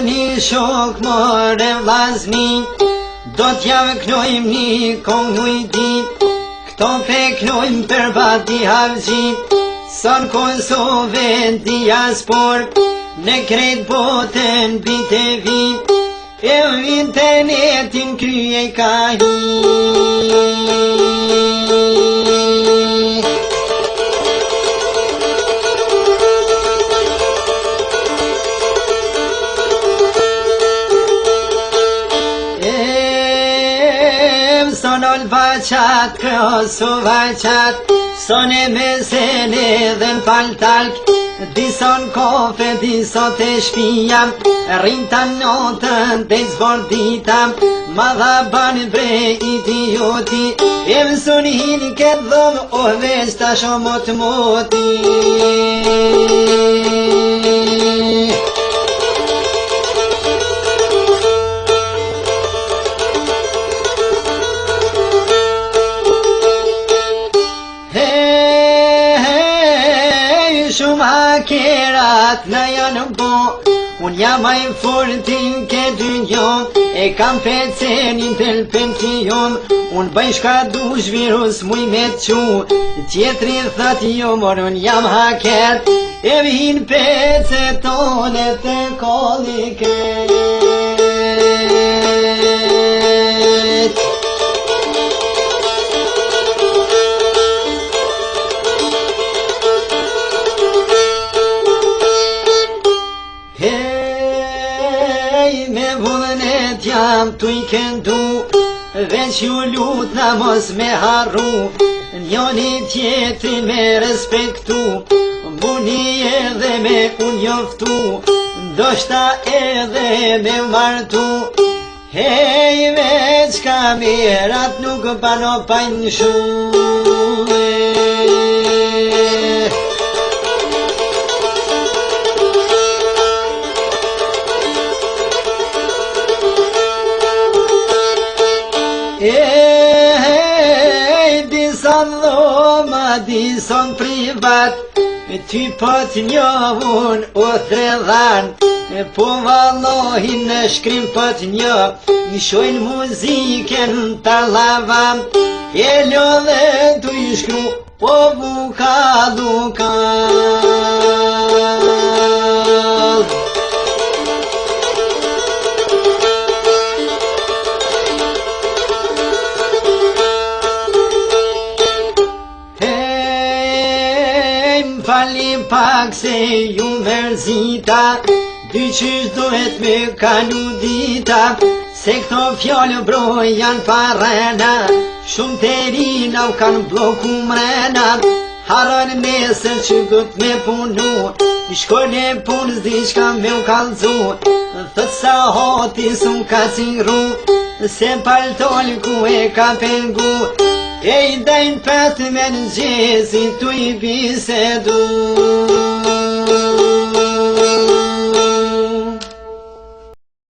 një shok more vllazni, do t'jave knojmë një kongë ujdi, këto pe knojmë për bati havgji, son Kosovë diaspor, në krejt botën bite vi, e internetin krye ka hi. Son ol baqat, Kosova qat, son e mesene dhe n'faltalk, dison kofe, dison të shpia, rinta notën të zbordita, ma dha ban bre idioti, e mësun hin këtë dhëm, o veç ta shomot moti. Shumë hakerat në janë bo, unë jam a i fortin ke dynjo, e kam pecenin të pension, unë bëj shka dush virus muj me t'qu, tjetri thët jo mor unë jam haker, e vhin pece tone të kolike. Me vullnet jam tu i këndu, veç ju lut na mos me harru, njoni tjetri me respektu, muni edhe me unë joftu, ndoshta edhe me martu, hej veç kamerat nuk bano pajnë shumë. Dison dhoma, dison privat, ty po t'njohun o thredhan, po vallohin në shkrim po t'njoh, i shojnë muziken t'allava, e lodhe t'u i shkru, po buka duka. Fali pak se ju mërzita, dy qysh duhet me kalu dita, se këto fjallë bro janë parena, shumë të rina u kanë bloku mrena, harën mesër që dhët me punu, i shkojnë e punë zdi qka me u kalzu, thët sa hoti s'u ka cingru, se paltol ku e ka pengu, e i dajnë pëtë me në gjezi tu i bisedu.